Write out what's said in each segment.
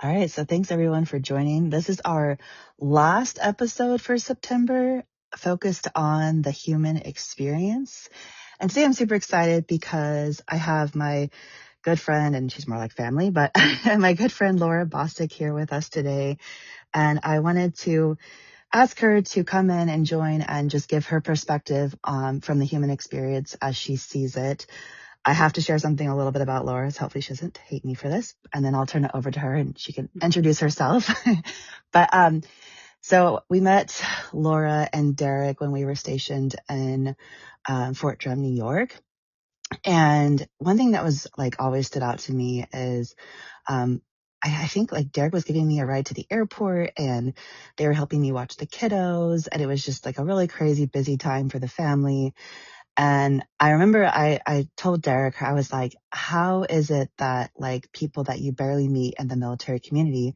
All right, so thanks everyone for joining. This is our last episode for September, focused on the human experience. And today I'm super excited because I have my good friend, and she's more like family, but my good friend Laura Bostic here with us today. And I wanted to ask her to come in and join and just give her perspective from the human experience as she sees it. I have to share something a little bit about Laura, so hopefully she doesn't hate me for this. And then I'll turn it over to her and she can introduce herself. But so we met Laura and Derek when we were stationed in Fort Drum, New York. And one thing that was like always stood out to me is um, I think like Derek was giving me a ride to the airport and they were helping me watch the kiddos. And it was just like a really crazy busy time for the family. And I remember I told Derek, I was like, how is it that like people that you barely meet in the military community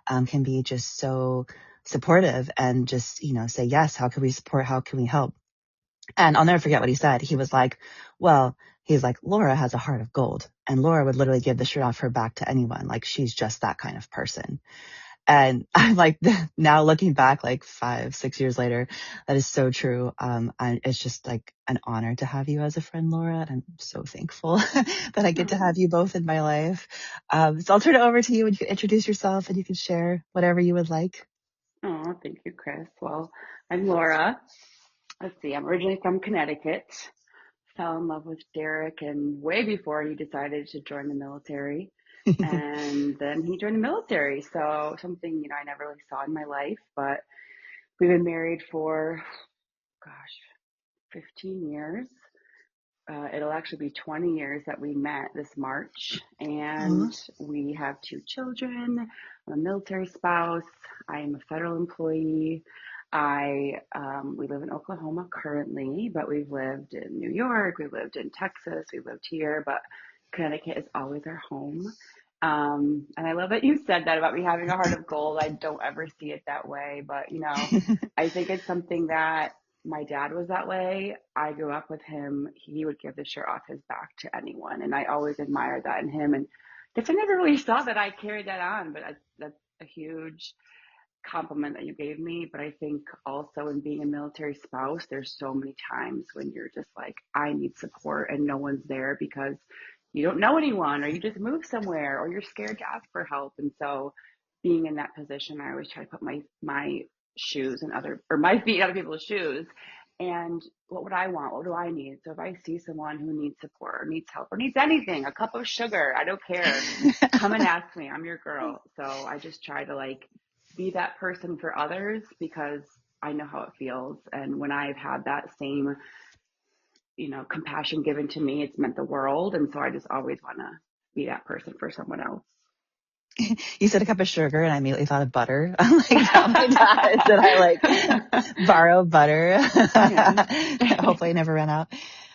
can be just so supportive and just, say, yes, how can we support? How can we help? And I'll never forget what he said. He was like, well, he's like, Laura has a heart of gold. And Laura would literally give the shirt off her back to anyone. Like she's just that kind of person. And I'm like, now looking back, like 5-6 years later, that is so true. And it's just like an honor to have you as a friend, Laura. And I'm so thankful that I get to have you both in my life. So I'll turn it over to you and you can introduce yourself and you can share whatever you would like. Oh, thank you, Chris. Well, I'm Laura. Let's see, I'm originally from Connecticut. Fell in love with Derek and way before he decided to join the military. And then he joined the military. So something, I never really saw in my life, but we've been married for, gosh, 15 years. It'll actually be 20 years that we met this March, Aw. and we have 2 children. I'm a military spouse. I am a federal employee. We live in Oklahoma currently, but we've lived in New York, we've lived in Texas, we've lived here, but Connecticut is always our home. And I love that you said that about me having a heart of gold. I don't ever see it that way, but I think it's something that my dad was that way. I grew up with him. He would give the shirt off his back to anyone. And I always admired that in him. And I guess I never really saw that I carried that on, but that's a huge compliment that you gave me. But I think also in being a military spouse, there's so many times when you're just like, I need support and no one's there because you don't know anyone or you just moved somewhere or you're scared to ask for help. And so being in that position, I always try to put my shoes and my feet in other people's shoes. And what would I want? What do I need? So if I see someone who needs support or needs help or needs anything, a cup of sugar, I don't care. Come and ask me. I'm your girl. So I just try to like be that person for others because I know how it feels. And when I've had that same, compassion given to me, it's meant the world. And so I just always want to be that person for someone else. You said a cup of sugar, and I immediately thought of butter. I'm like, tell my dad that I like borrow butter. Hopefully, I never run out.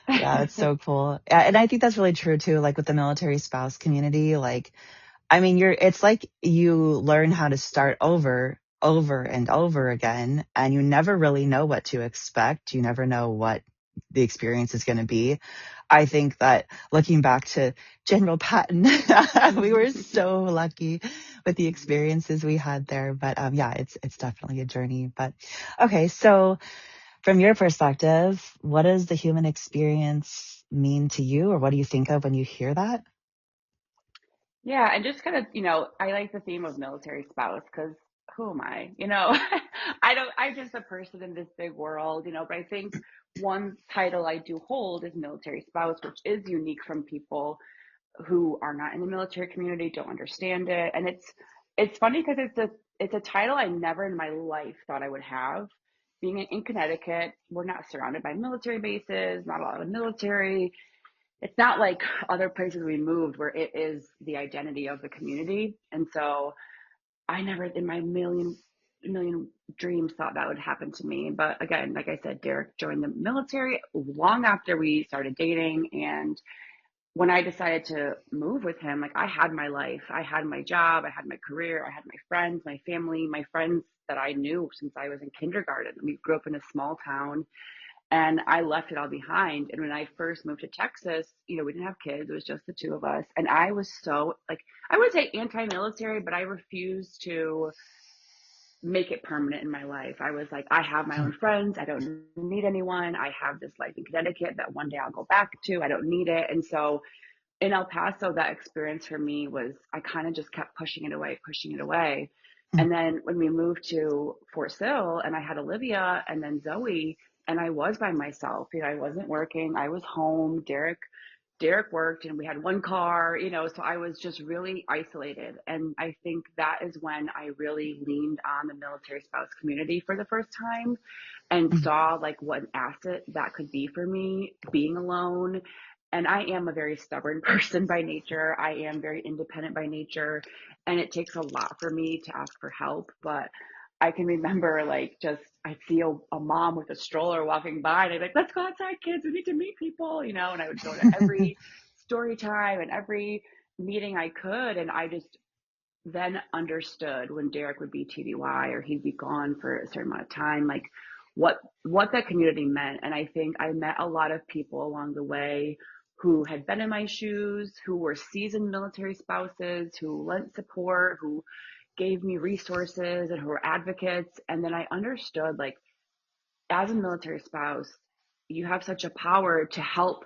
Yeah, that's so cool. And I think that's really true too. Like with the military spouse community, like, I mean, it's like you learn how to start over and over again, and you never really know what to expect. You never know what the experience is going to be. I think that looking back to General Patton, we were so lucky with the experiences we had there. But yeah, it's definitely a journey. But okay, so from your perspective, what does the human experience mean to you, or what do you think of when you hear that? Yeah, and just kind of, I like the theme of military spouse because who am I? I'm just a person in this big world, but I think one title I do hold is military spouse, which is unique from people who are not in the military community, don't understand it. And it's funny because it's a title I never in my life thought I would have. Being in Connecticut, we're not surrounded by military bases, not a lot of military. It's not like other places we moved where it is the identity of the community. And so I never in my million dreams thought that would happen to me. But again, like I said, Derek joined the military long after we started dating. And when I decided to move with him, like I had my life, I had my job, I had my career, I had my friends, my family, my friends that I knew since I was in kindergarten. We grew up in a small town And I left it all behind. And when I first moved to Texas, we didn't have kids. It was just the two of us. And I was so like, I would say anti-military, but I refused to make it permanent in my life. I was like, I have my own friends. I don't need anyone. I have this life in Connecticut that one day I'll go back to. I don't need it. And so in El Paso, that experience for me was I kind of just kept pushing it away, pushing it away. And then when we moved to Fort Sill and I had Olivia and then Zoe, and I was by myself, I wasn't working. I was home. Derek worked and we had one car, so I was just really isolated. And I think that is when I really leaned on the military spouse community for the first time and saw like what an asset that could be for me being alone. And I am a very stubborn person by nature. I am very independent by nature. And it takes a lot for me to ask for help. But I can remember like just I'd see a mom with a stroller walking by and I'd be like, let's go outside, kids. We need to meet people, and I would go to every story time and every meeting I could. And I just then understood when Derek would be TDY or he'd be gone for a certain amount of time, like what that community meant. And I think I met a lot of people along the way who had been in my shoes, who were seasoned military spouses, who lent support, who gave me resources and who were advocates. And then I understood like as a military spouse, you have such a power to help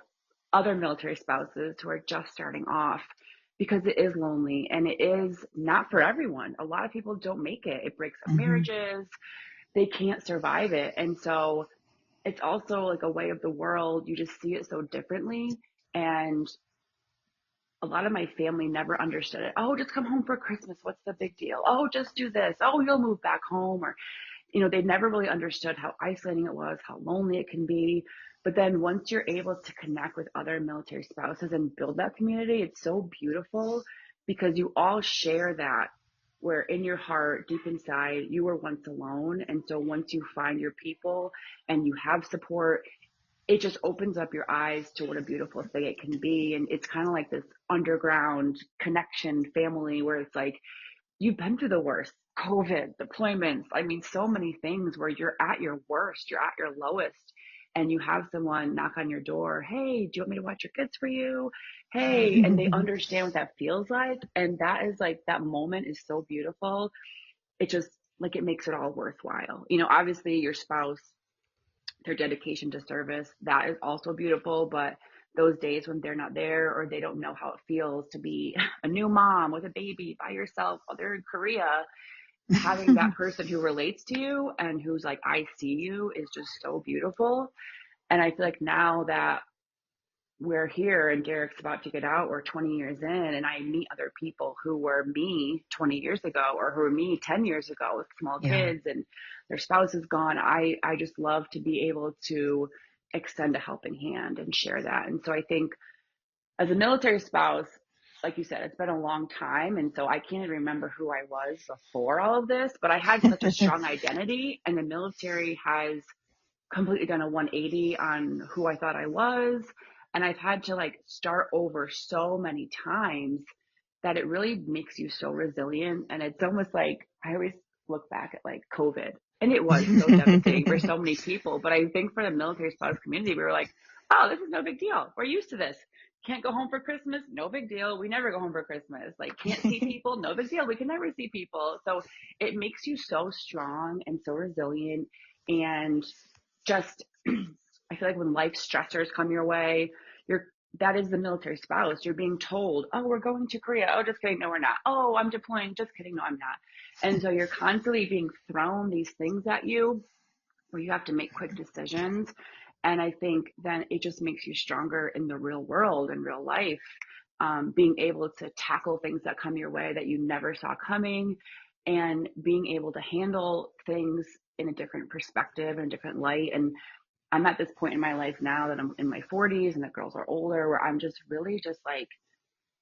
other military spouses who are just starting off because it is lonely and it is not for everyone. A lot of people don't make it. It breaks up marriages. They can't survive it. And so it's also like a way of the world. You just see it so differently. And a lot of my family never understood it. Oh, just come home for Christmas. What's the big deal? Oh, just do this. Oh, you'll move back home. Or they never really understood how isolating it was, how lonely it can be. But then once you're able to connect with other military spouses and build that community, it's so beautiful because you all share that where in your heart, deep inside, you were once alone. And so once you find your people and you have support, it just opens up your eyes to what a beautiful thing it can be. And it's kind of like this underground connection family where it's like, you've been through the worst COVID, deployments. I mean, so many things where you're at your worst, you're at your lowest, and you have someone knock on your door. Hey, do you want me to watch your kids for you? Hey, and they understand what that feels like. And that is like, that moment is so beautiful. It just like, it makes it all worthwhile. Obviously your spouse, their dedication to service, that is also beautiful. But those days when they're not there or they don't know how it feels to be a new mom with a baby by yourself while they're in Korea, having that person who relates to you and who's like, I see you is just so beautiful. And I feel like now that we're here and Derek's about to get out, we're 20 years in, and I meet other people who were me 20 years ago or who were me 10 years ago with small Yeah. kids and their spouse is gone. I just love to be able to extend a helping hand and share that. And so I think as a military spouse, like you said, it's been a long time. And so I can't remember who I was before all of this, but I had such a strong identity, and the military has completely done a 180 on who I thought I was. And I've had to like start over so many times that it really makes you so resilient. And it's almost like I always look back at like COVID, and it was so devastating for so many people. But I think for the military spouse community, we were like, oh, this is no big deal. We're used to this. Can't go home for Christmas, no big deal. We never go home for Christmas. Like, can't see people, no big deal. We can never see people. So it makes you so strong and so resilient. And just, I feel like when life stressors come your way, that is the military spouse. You're being told, oh, we're going to Korea. Oh, just kidding. No, we're not. Oh, I'm deploying. Just kidding. No, I'm not. And so you're constantly being thrown these things at you where you have to make quick decisions. And I think then it just makes you stronger in the real world and real life, being able to tackle things that come your way that you never saw coming, and being able to handle things in a different perspective and a different light. And I'm at this point in my life now that I'm in my 40s and the girls are older, where I'm just really just like,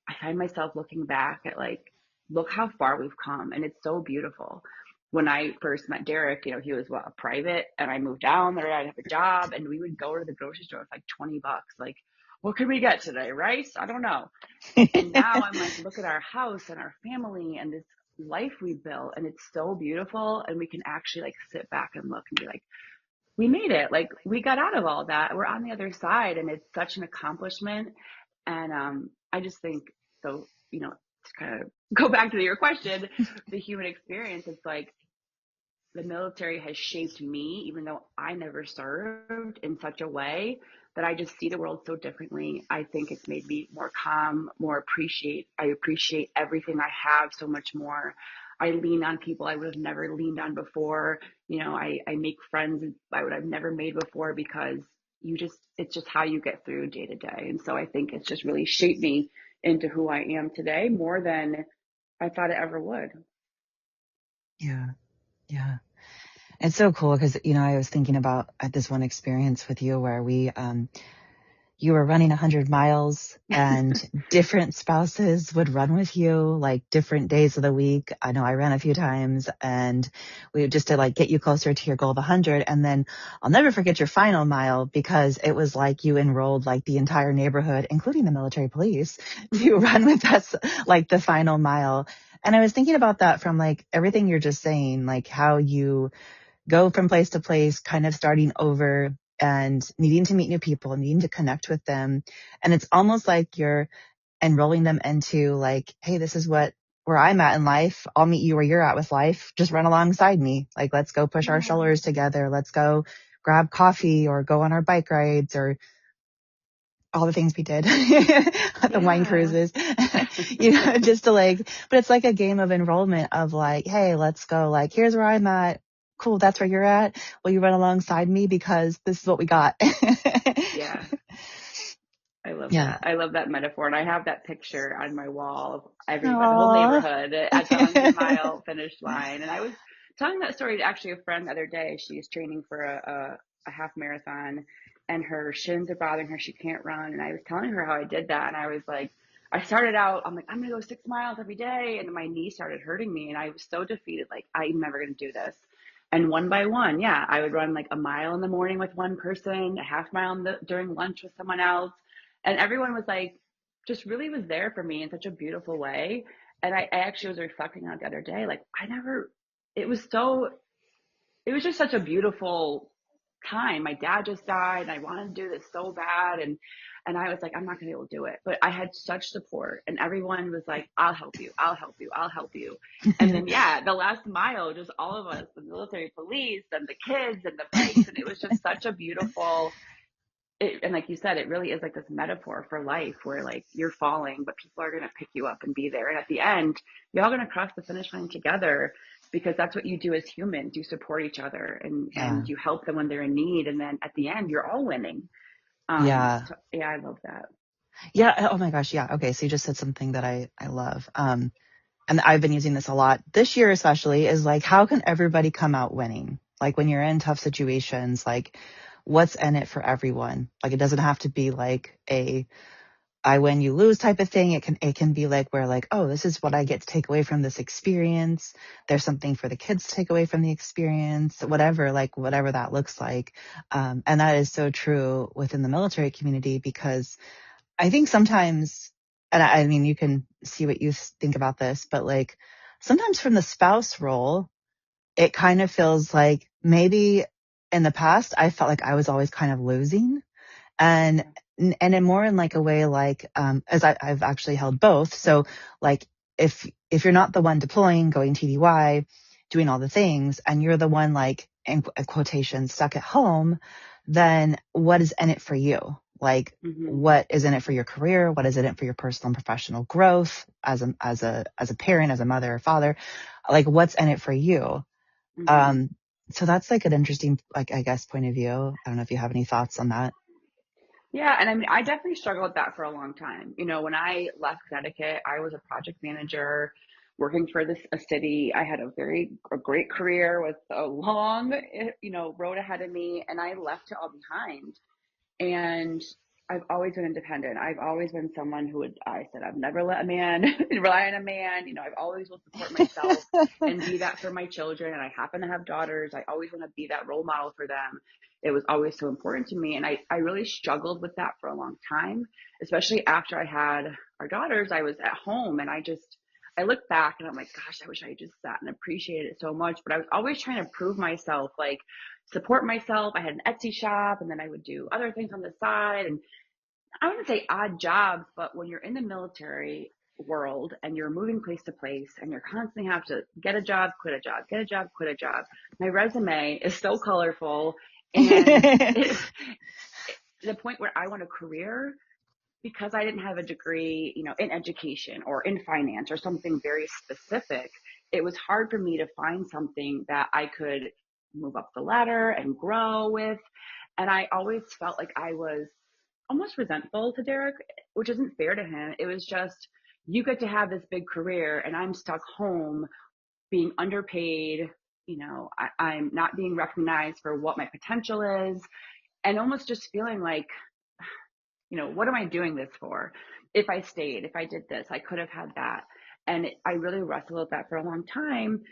I find myself looking back at like, look how far we've come. And it's so beautiful. When I first met Derek, he was a private, and I moved down there. I'd have a job, and we would go to the grocery store with like $20. Like, what could we get today? Rice? I don't know. And now I'm like, look at our house and our family and this life we built, and it's so beautiful. And we can actually like sit back and look and be like, we made it. Like we got out of all that. We're on the other side, and it's such an accomplishment. And I just think so. To kind of go back to your question, the human experience. It's like the military has shaped me, even though I never served, in such a way that I just see the world so differently. I think it's made me more calm, I appreciate everything I have so much more. I lean on people I would have never leaned on before. I make friends I would have never made before because it's just how you get through day to day. And so I think it's just really shaped me into who I am today more than I thought it ever would. Yeah. Yeah. It's so cool because, I was thinking about this one experience with you where you were running 100 miles and different spouses would run with you like different days of the week. I know I ran a few times and we just to like get you closer to your goal of 100. And then I'll never forget your final mile because it was like you enrolled like the entire neighborhood, including the military police, to run with us like the final mile. And I was thinking about that from like everything you're just saying, like how you go from place to place, kind of starting over and needing to meet new people, needing to connect with them. And it's almost like you're enrolling them into like, hey, this is where I'm at in life. I'll meet you where you're at with life. Just run alongside me. Like, let's go push our Yeah. shoulders together. Let's go grab coffee or go on our bike rides or all the things we did, the wine Yeah. cruises, just to like, but it's like a game of enrollment of like, hey, let's go. Like, here's where I'm at. Cool. That's where you're at. Will you run alongside me? Because this is what we got. Yeah. I love Yeah. that. I love that metaphor. And I have that picture on my wall of the whole Aww. neighborhood at the 100-mile finish line. And I was telling that story to actually a friend the other day. She's training for a half marathon and her shins are bothering her. She can't run. And I was telling her how I did that. And I was like, I started out, I'm like, I'm going to go 6 miles every day. And my knee started hurting me. And I was so defeated. Like, I'm never going to do this. And one by one, yeah, I would run like a mile in the morning with one person, a half mile during lunch with someone else, and everyone was like just really was there for me in such a beautiful way. And I actually was reflecting on it the other day, like I never it was so it was just such a beautiful time. My dad just died and I wanted to do this so bad, and I was like, I'm not gonna be able to do it. But I had such support and everyone was like, I'll help you, I'll help you, I'll help you. And then yeah, the last mile, just all of us, the military police and the kids and the bikes, and it was just such a beautiful and like you said, it really is like this metaphor for life where like you're falling, but people are going to pick you up and be there. And at the end, you're all going to cross the finish line together because that's what you do as humans. You support each other and Yeah. you help them when they're in need. And then at the end, you're all winning. Yeah. So yeah, I love that. Yeah. Oh my gosh. Yeah. Okay. So you just said something that I love. And I've been using this a lot this year, especially is like, how can everybody come out winning? Like when you're in tough situations, like what's in it for everyone? Like it doesn't have to be like a I win, you lose type of thing. It can be like where like, oh, this is what I get to take away from this experience. There's something for the kids to take away from the experience, whatever, like whatever that looks like. And that is so true within the military community because I think sometimes, and I mean, you can see what you think about this, but like sometimes from the spouse role, it kind of feels like maybe in the past, I felt like I was always kind of losing and Yeah. and in more in like a way like as I've actually held both. So like if you're not the one deploying, going TDY, doing all the things, and you're the one like in quotation stuck at home, then what is in it for you? Like Mm-hmm. what is in it for your career? What is in it for your personal and professional growth as a parent, as a mother or father? Like what's in it for you? Mm-hmm. Um, so that's like an interesting, like I guess, point of view. I don't know if you have any thoughts on that. Yeah, and I mean, I definitely struggled with that for a long time. When I left Connecticut, I was a project manager working for a city. I had a great career with a long, road ahead of me, and I left it all behind. And I've always been independent. I've always been someone I said, I've never let a man rely on a man. I've always will support myself and be that for my children. And I happen to have daughters. I always want to be that role model for them. It was always so important to me. And I really struggled with that for a long time, especially after I had our daughters. I was at home and I look back and I'm like, gosh, I wish I had just sat and appreciated it so much. But I was always trying to prove myself like, support myself. I had an Etsy shop, and then I would do other things on the side. And I wouldn't say odd jobs, but when you're in the military world and you're moving place to place and you're constantly have to get a job, quit a job, get a job, quit a job. My resume is so colorful, and the point where I want a career, because I didn't have a degree, in education or in finance or something very specific, it was hard for me to find something that I could move up the ladder and grow with. And I always felt like I was almost resentful to Derek, which isn't fair to him. It was just, you get to have this big career and I'm stuck home being underpaid. I'm not being recognized for what my potential is, and almost just feeling like, what am I doing this for? If I stayed, if I did this, I could have had that. And I really wrestled with that for a long time.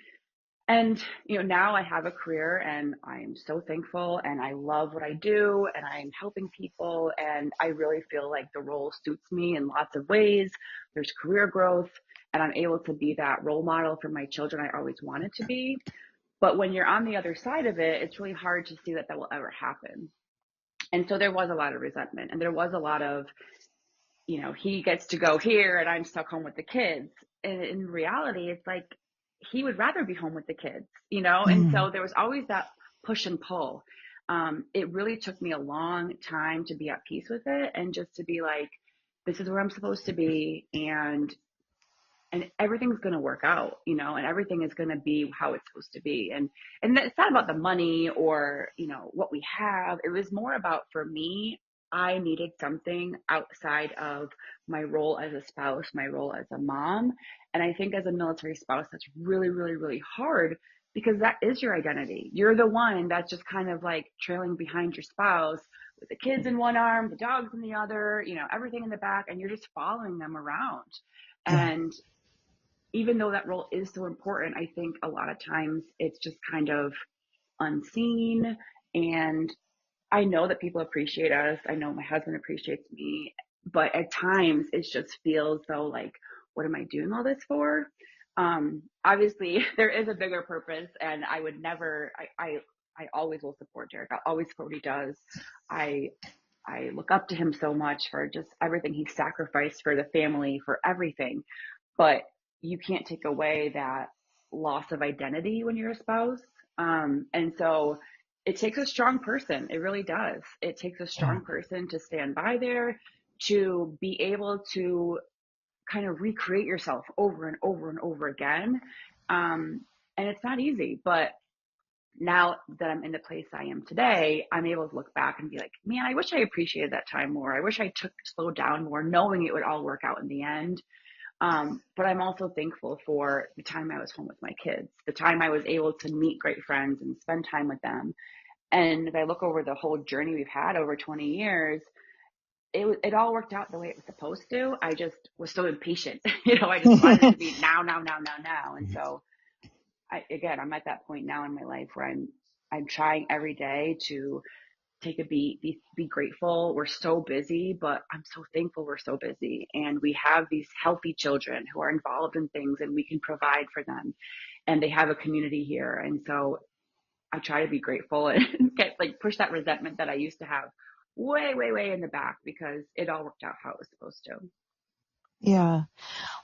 And, now I have a career and I'm so thankful and I love what I do and I'm helping people. And I really feel like the role suits me in lots of ways. There's career growth and I'm able to be that role model for my children I always wanted to be. But when you're on the other side of it, it's really hard to see that that will ever happen. And so there was a lot of resentment and there was a lot of, he gets to go here and I'm stuck home with the kids. And in reality, it's like he would rather be home with the kids, And Mm, so there was always that push and pull. It really took me a long time to be at peace with it and just to be like, this is where I'm supposed to be. And everything's going to work out, and everything is going to be how it's supposed to be. And it's not about the money or, what we have. It was more about, for me, I needed something outside of my role as a spouse, my role as a mom. And I think as a military spouse, that's really, really, really hard because that is your identity. You're the one that's just kind of like trailing behind your spouse with the kids in one arm, the dogs in the other, everything in the back, and you're just following them around. yeah. And even though that role is so important, I think a lot of times it's just kind of unseen. And I know that people appreciate us. I know my husband appreciates me, but at times it just feels though like, what am I doing all this for? Obviously, there is a bigger purpose, and I would never. I always will support Derek. I'll always support what he does. I I look up to him so much for just everything he sacrificed for the family, for everything. But you can't take away that loss of identity when you're a spouse. And so it takes a strong person. It really does. It takes a Yeah. strong person to stand by there, to be able to kind of recreate yourself over and over and over again. And it's not easy, but now that I'm in the place I am today, I'm able to look back and be like, man, I wish I appreciated that time more. I wish I slowed down more, knowing it would all work out in the end. But I'm also thankful for the time I was home with my kids, the time I was able to meet great friends and spend time with them. And if I look over the whole journey we've had over 20 years, it all worked out the way it was supposed to. I just was so impatient. I just wanted it to be now, now, now, now, now. And so I'm at that point now in my life where I'm trying every day to take a beat, be grateful. We're so busy, but I'm so thankful we're so busy. And we have these healthy children who are involved in things and we can provide for them. And they have a community here. And so I try to be grateful and get push that resentment that I used to have way, way, way in the back because it all worked out how it was supposed to. Yeah.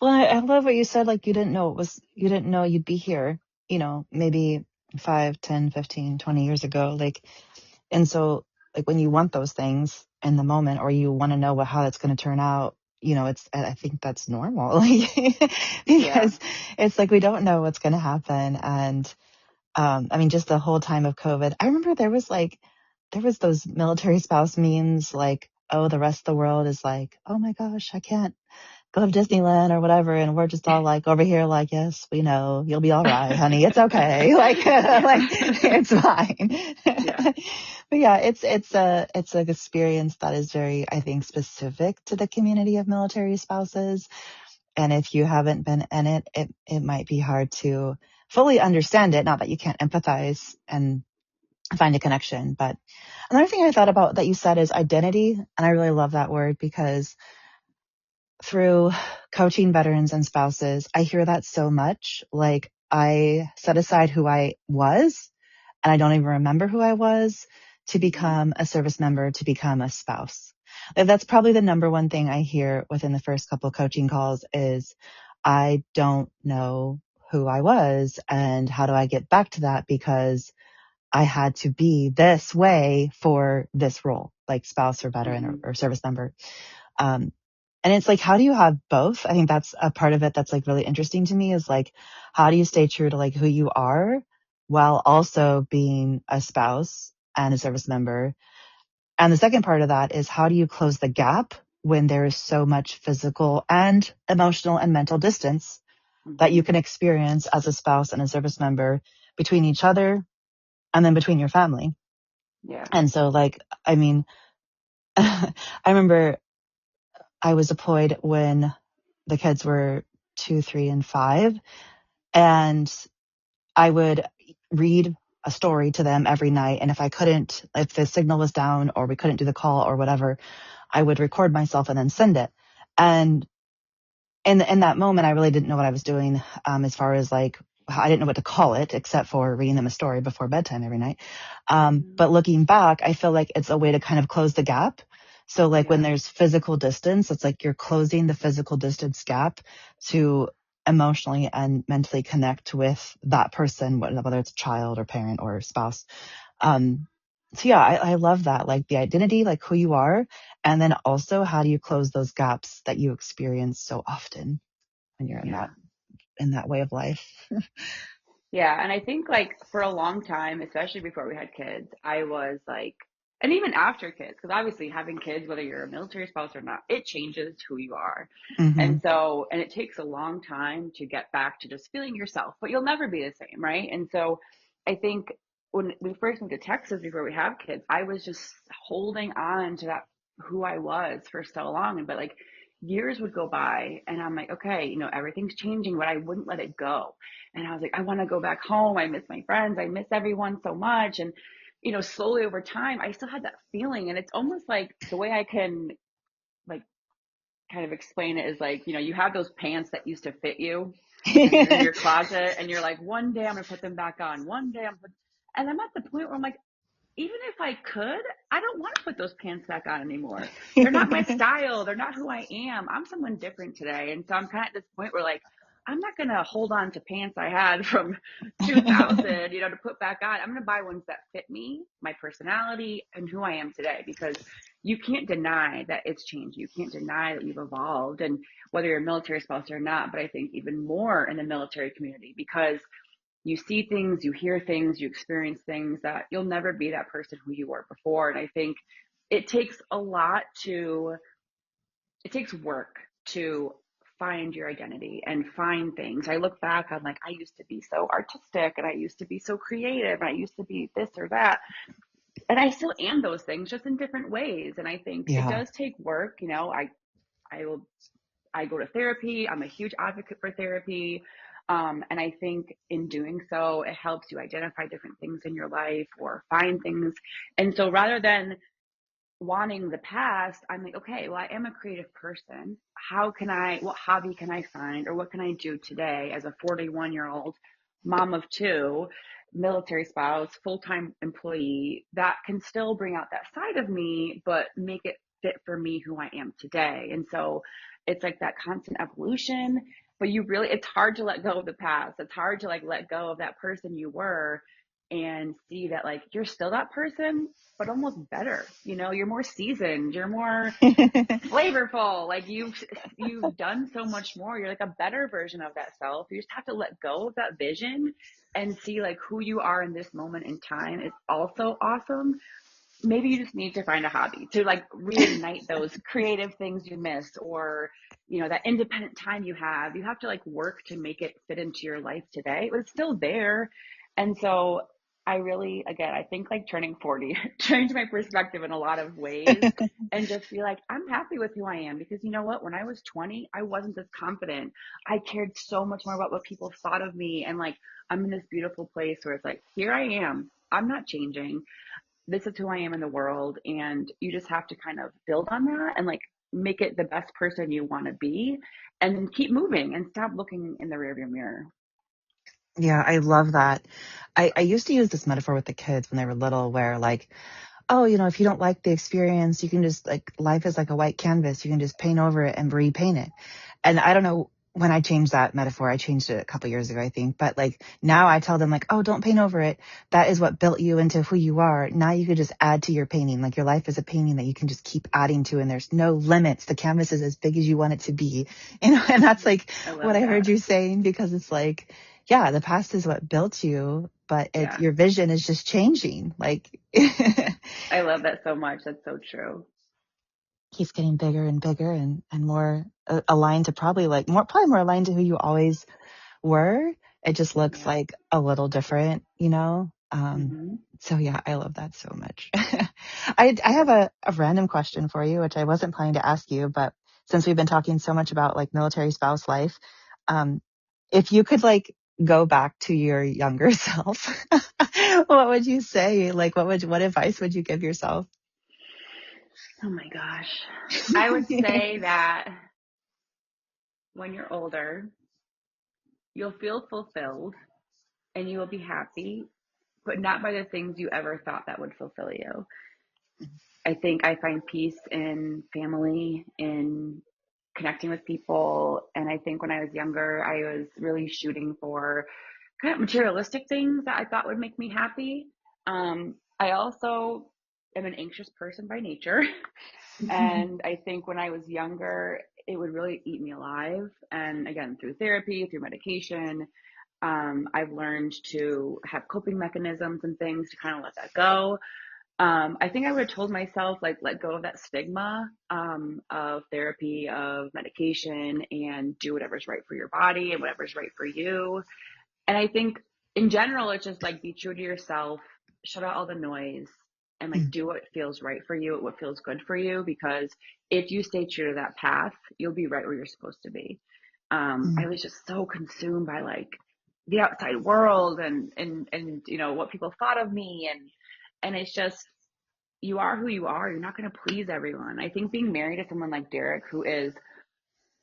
Well, I love what you said. Like you didn't know you'd be here, maybe 5, 10, 15, 20 years ago. Like, and so like when you want those things in the moment or you want to know how it's going to turn out, I think that's normal. Like, Yeah. because it's like we don't know what's going to happen. And I mean, just the whole time of COVID, I remember there was those military spouse memes like, oh, the rest of the world is like, oh my gosh, I can't go to Disneyland or whatever. And we're just all like over here, like, yes, we know you'll be all right, honey. It's okay. Like, like Yeah. it's fine. Yeah. But yeah, it's an experience that is very, I think, specific to the community of military spouses. And if you haven't been in it might be hard to fully understand it. Not that you can't empathize and find a connection. But another thing I thought about that you said is identity. And I really love that word because through coaching veterans and spouses, I hear that so much. Like I set aside who I was and I don't even remember who I was, to Mm-hmm. become a service member, to become a spouse. That's probably the number one thing I hear within the first couple coaching calls is, I don't know who I was and how do I get back to that, because I had to be this way for this role, like spouse or veteran Mm-hmm. or service member. Um, and it's like, how do you have both? I think that's a part of it that's like really interesting to me, is like, how do you stay true to like who you are while also being a spouse and a service member? And the second part of that is, how do you close the gap when there is so much physical and emotional and mental distance that Mm-hmm. you can experience as a spouse and a service member between each other and then between your family? Yeah. And so like, I mean, I remember I was deployed when the kids were 2, 3, and 5. And I would read a story to them every night. And if the signal was down or we couldn't do the call or whatever, I would record myself and then send it. And in that moment, I really didn't know what I was doing, as far as like, I didn't know what to call it except for reading them a story before bedtime every night. Mm-hmm. But looking back, I feel like it's a way to kind of close the gap. So like when Yeah. there's physical distance, it's like you're closing the physical distance gap to emotionally and mentally connect with that person, whether it's a child or parent or spouse. Um, so yeah, I love that, like the identity, like who you are, and then also how do you close those gaps that you experience so often when you're Yeah. in that way of life. Yeah, and I think like for a long time, especially before we had kids, I was like, and even after kids, because obviously having kids, whether you're a military spouse or not, it changes who you are. Hmm. And so, and it takes a long time to get back to just feeling yourself, but you'll never be the same, right? And so I think when we first moved to Texas before we have kids, I was just holding on to that who I was for so long. But like years would go by and I'm like, okay, everything's changing, but I wouldn't let it go. And I was like, I want to go back home. I miss my friends. I miss everyone so much. And, slowly over time, I still had that feeling. And it's almost like the way I can like kind of explain it is like, you have those pants that used to fit you and they're in your closet and you're like, one day I'm going to put them back on. One day and I'm at the point where I'm like, even if I could, I don't want to put those pants back on anymore. They're not my style. They're not who I am. I'm someone different today. And so I'm kind of at this point where like, I'm not going to hold on to pants I had from 2000, to put back on. I'm going to buy ones that fit me, my personality, and who I am today, because you can't deny that it's changed. You can't deny that you've evolved, and whether you're a military spouse or not, but I think even more in the military community, because you see things, you hear things, you experience things that you'll never be that person who you were before. And I think it takes it takes work to find your identity and find things. I look back, I'm like, I used to be so artistic and I used to be so creative and I used to be this or that. And I still am those things, just in different ways. And I think it Yeah. does take work. I will I go to therapy. I'm a huge advocate for therapy. And I think in doing so, it helps you identify different things in your life or find things. And so rather than wanting the past, I'm like, okay, well, I am a creative person. What hobby can I find, or what can I do today as a 41-year-old mom of two, military spouse, full time employee that can still bring out that side of me, but make it fit for me who I am today? And so it's like that constant evolution, but it's hard to let go of the past. It's hard to like let go of that person you were and see that like you're still that person but almost better. You're more seasoned, you're more flavorful. Like you've done so much more. You're like a better version of that self. You just have to let go of that vision and see like who you are in this moment in time is also awesome. Maybe you just need to find a hobby to like reignite those creative things you miss, or that independent time you have. You have to like work to make it fit into your life today, but it's still there. And so I really, again, I think like turning 40 changed my perspective in a lot of ways, and just be like, I'm happy with who I am, because you know what, when I was 20 I wasn't this confident. I cared so much more about what people thought of me, and like I'm in this beautiful place where it's like, here I am, I'm not changing. This is who I am in the world. And you just have to kind of build on that and like make it the best person you want to be, and then keep moving and stop looking in the rearview mirror. Yeah, I love that. I used to use this metaphor with the kids when they were little, where like, oh, if you don't like the experience, you can just like, life is like a white canvas. You can just paint over it and repaint it. And I don't know when I changed that metaphor. I changed it a couple years ago, I think. But like now I tell them like, oh, don't paint over it. That is what built you into who you are. Now you could just add to your painting. Like your life is a painting that you can just keep adding to, and there's no limits. The canvas is as big as you want it to be. And that's like I what love I heard that. you saying, because it's like, yeah, the past is what built you, but Yeah. your vision is just changing. Like, I love that so much. That's so true. keeps getting bigger and bigger and more aligned to probably more aligned to who you always were. It just looks Yeah. like a little different, you know? Hmm. So yeah, I love that so much. I have a random question for you, which I wasn't planning to ask you, but since we've been talking so much about like military spouse life, um, if you could like go back to your younger self, what would you say? Like, what advice would you give yourself? Oh my gosh. I would say that when you're older, you'll feel fulfilled and you will be happy, but not by the things you ever thought that would fulfill you. I think I find peace in family, in connecting with people. And I think when I was younger, I was really shooting for kind of materialistic things that I thought would make me happy. I also am an anxious person by nature. And I think when I was younger, it would really eat me alive. And again, through therapy, through medication, I've learned to have coping mechanisms and things to kind of let that go. I think I would have told myself, like, let go of that stigma of therapy, of medication, and do whatever's right for your body and whatever's right for you. And I think in general, it's just like be true to yourself, shut out all the noise, and like do what feels right for you, what feels good for you. Because if you stay true to that path, you'll be right where you're supposed to be. I was just so consumed by like the outside world and what people thought of me, and it's just you are who you are. You're not going to please everyone. I think being married to someone like Derek, who is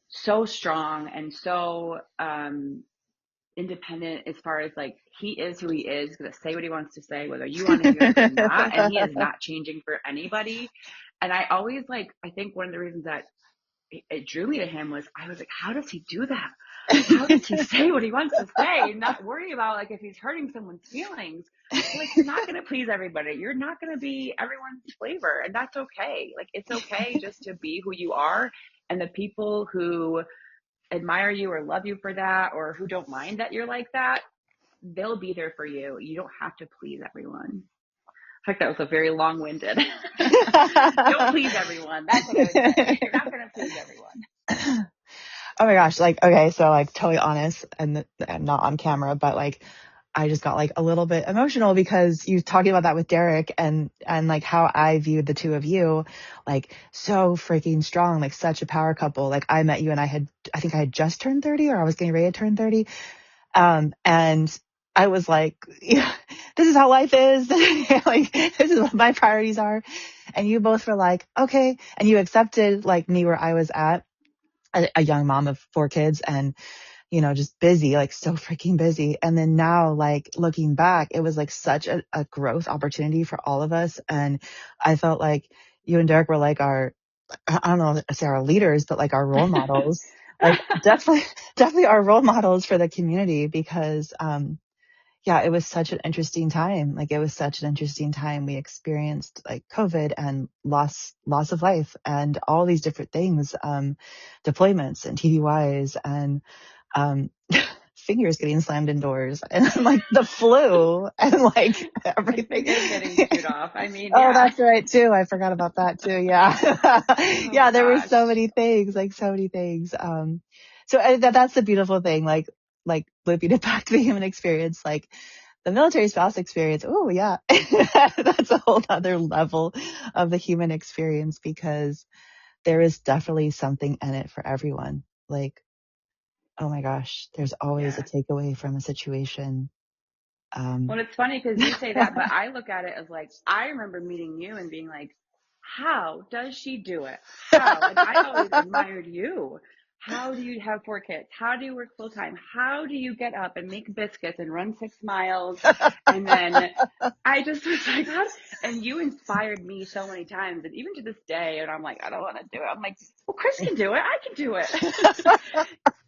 so strong and so independent as far as like he is who he is, going to say what he wants to say, whether you want to hear it or not. And he is not changing for anybody. And I always like, I think one of the reasons that it drew me to him was I was like, how does he do that? How does he say what he wants to say and not worry about like if he's hurting someone's feelings? But like, you're not going to please everybody. You're not going to be everyone's flavor. And that's okay. Like, it's okay just to be who you are. And the people who admire you or love you for that, or who don't mind that you're like that, they'll be there for you. You don't have to please everyone. I think that was a very long winded. Don't please everyone. That's what I would say. You're not going to please everyone. Oh my gosh, like, okay, so like totally honest and not on camera, but like I just got like a little bit emotional because you talking about that with Derek and like how I viewed the two of you, like so freaking strong, like such a power couple. Like I met you and I think I had just turned 30, or I was getting ready to turn 30. And I was like, yeah, this is how life is. Like, this is what my priorities are. And you both were like, okay. And you accepted like me where I was at, a young mom of 4 kids, and just busy, like so freaking busy. And then now, like looking back, it was like such a growth opportunity for all of us. And I felt like you and Derek were like I don't know if say our leaders, but like our role models, like definitely our role models for the community, because, yeah, it was such an interesting time. Like it was such an interesting time. We experienced like COVID and loss of life and all these different things, deployments and TDYs and, um, fingers getting slammed indoors and like the flu and like And everything. fingers getting chewed off. I mean, Oh, yeah. that's right too. I forgot about that too. Yeah. Oh Yeah, there were gosh. so many things, like so many things. So that's the beautiful thing, like looping it back to the human experience, like the military spouse experience. Oh yeah. That's a whole other level of the human experience, because there is definitely something in it for everyone. Like, oh my gosh, there's always a Yeah. takeaway from a situation. Well, it's funny because you say that, but I look at it as like, I remember meeting you and being like, how does she do it? How? And I always admired you. how do you have 4 kids? How do you work full time? How do you get up and make biscuits and run 6 miles? And then I just was like, God, and you inspired me so many times. And even to this day, and I'm like, I don't want to do it. I'm like, well, Chris can do it. I can do it.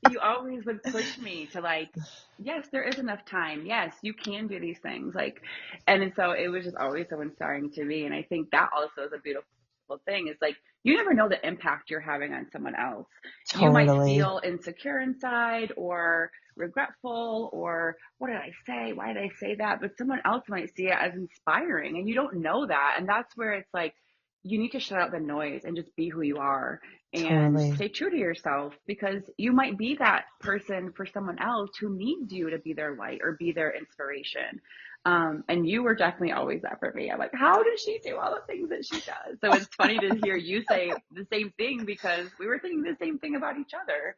You always would push me to like, yes, there is enough time. Yes, you can do these things. Like, and so it was just always so inspiring to me. And I think that also is a beautiful thing is like, you never know the impact you're having on someone else. You might Totally. feel insecure inside or regretful or what did I say? Why did I say that? But someone else might see it as inspiring and you don't know that. And that's where it's like, you need to shut out the noise and just be who you are and Totally. stay true to yourself because you might be that person for someone else who needs you to be their light or be their inspiration. And you were definitely always that for me. I'm like, how does she do all the things that she does? So it's funny to hear you say the same thing because we were thinking the same thing about each other.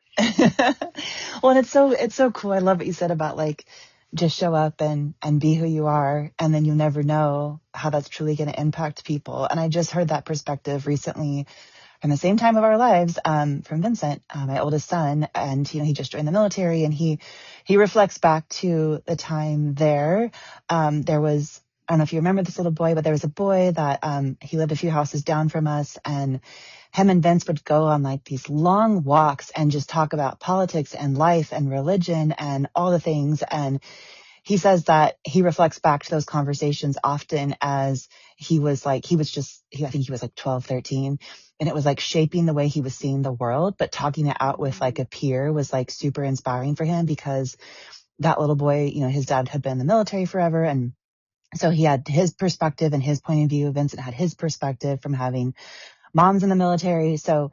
Well, and it's so cool. I love what you said about like just show up and be who you are, and then you never know how that's truly going to impact people. And I just heard that perspective recently from the same time of our lives, from Vincent, my oldest son, and he just joined the military, and he reflects back to the time there. There was, I don't know if you remember this little boy, but there was a boy that he lived a few houses down from us, and him and Vince would go on like these long walks and just talk about politics and life and religion and all the things. And he says that he reflects back to those conversations often as I think he was like 12, 13. And it was like shaping the way he was seeing the world, but talking it out with like a peer was like super inspiring for him because that little boy, his dad had been in the military forever. And so he had his perspective and his point of view. Vincent had his perspective from having mom's in the military. So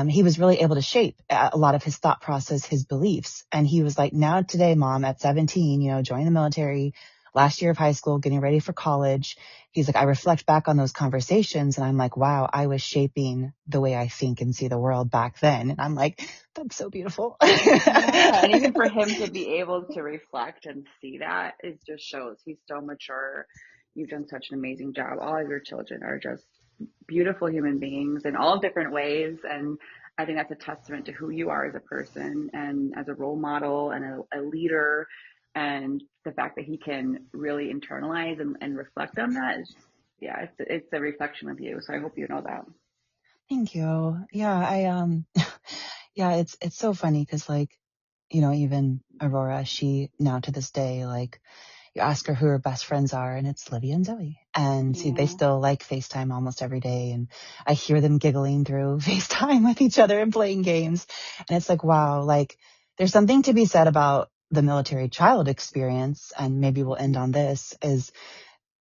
he was really able to shape a lot of his thought process, his beliefs. And he was like, now today, mom, at 17, joining the military, last year of high school, getting ready for college. He's like, I reflect back on those conversations and I'm like, wow, I was shaping the way I think and see the world back then. And I'm like, that's so beautiful. Yeah, and even for him to be able to reflect and see that, it just shows he's so mature. You've done such an amazing job. All of your children are just beautiful human beings in all different ways. And I think that's a testament to who you are as a person and as a role model and a leader. And the fact that he can really internalize and reflect on that is, yeah, it's a reflection of you. So I hope you know that. Thank you. Yeah, yeah, it's so funny because like, even Aurora, she now to this day, like you ask her who her best friends are and it's Livia and Zoe. And see, they Yeah. still like FaceTime almost every day. And I hear them giggling through FaceTime with each other and playing games. And it's like, wow, like there's something to be said about the military child experience. And maybe we'll end on this is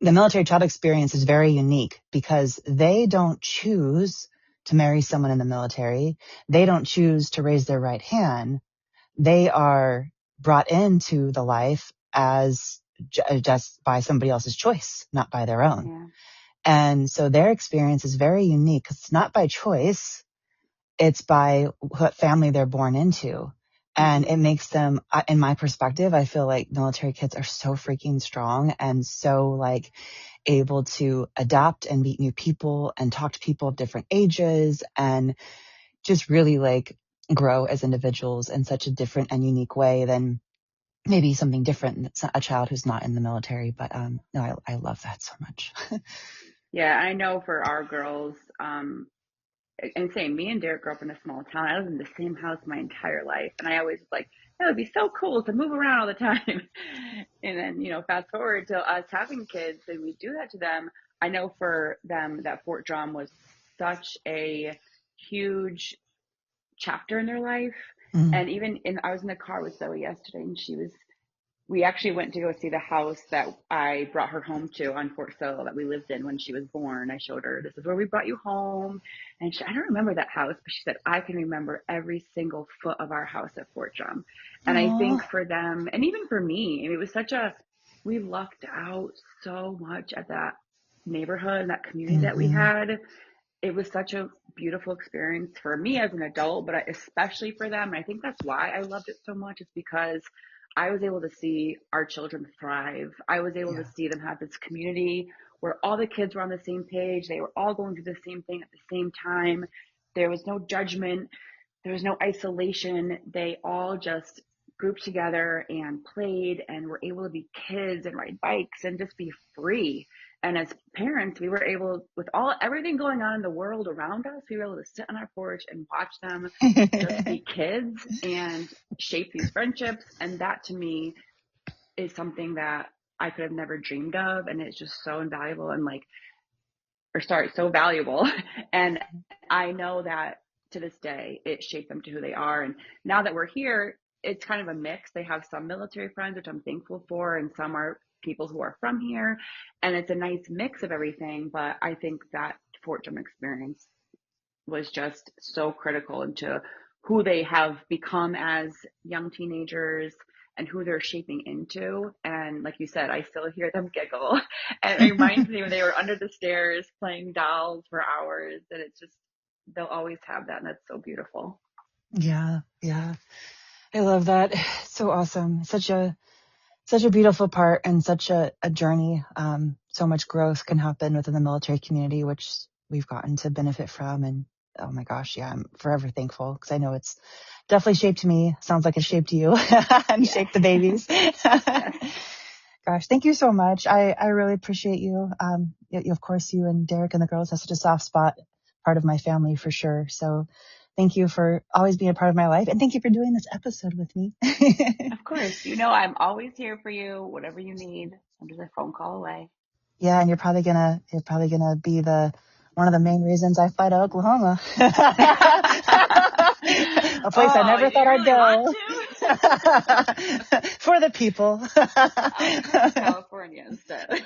the military child experience is very unique because they don't choose to marry someone in the military. They don't choose to raise their right hand. They are brought into the life as just by somebody else's choice, not by their own. Yeah. And so their experience is very unique. It's not by choice. It's by what family they're born into. And it Mm-hmm. makes them, in my perspective, I feel like military kids are so freaking strong and so like able to adapt and meet new people and talk to people of different ages and just really like grow as individuals in such a different and unique way than maybe something different. It's not a child who's not in the military, but no, I love that so much. Yeah, I know for our girls, and same, me and Derek grew up in a small town. I lived in the same house my entire life. And I always was like, that would be so cool to move around all the time. And then, fast forward to us having kids and we do that to them. I know for them that Fort Drum was such a huge chapter in their life. Mm. And I was in the car with Zoe yesterday and we actually went to go see the house that I brought her home to on Fort Sill that we lived in when she was born. I showed her, this is where we brought you home. And I don't remember that house, but she said, I can remember every single foot of our house at Fort Drum. And I think Oh. for them, and even for me, it was we lucked out so much at that neighborhood and that community that we Mm-hmm. had. It was such a beautiful experience for me as an adult, but especially for them. And I think that's why I loved it so much. It's because I was able to see our children thrive. I was able to Yeah. see them have this community where all the kids were on the same page. They were all going through the same thing at the same time. There was no judgment. there was no isolation. They all just grouped together and played and were able to be kids and ride bikes and just be free. And as parents, we were able, with all everything going on in the world around us, we were able to sit on our porch and watch them just be kids and shape these friendships. And that to me is something that I could have never dreamed of. And it's just so invaluable and like, or sorry, so valuable. And I know that to this day, it shaped them to who they are. And now that we're here, it's kind of a mix. They have some military friends, which I'm thankful for, and some are people who are from here. And it's a nice mix of everything. But I think that Fort Drum experience was just so critical into who they have become as young teenagers and who they're shaping into. And like you said, I still hear them giggle. And it reminds me when they were under the stairs playing dolls for hours. And it's just, they'll always have that. And that's so beautiful. Yeah, yeah. I love that. So awesome. Such a beautiful part and such a journey. So much growth can happen within the military community, which we've gotten to benefit from. And oh my gosh, yeah, I'm forever thankful because I know it's definitely shaped me. Sounds like it shaped you and Yes. shaped the babies. Yes. Gosh, thank you so much. I really appreciate you. Of course, you and Derek and the girls have such a soft spot, part of my family for sure. So thank you for always being a part of my life. And thank you for doing this episode with me. Of course. You know, I'm always here for you. Whatever you need, I'm just a phone call away. Yeah, and you're probably gonna be one of the main reasons I fly to Oklahoma. A place I Oh, never thought you I'd really want go. to? For the people. I'll come to California instead.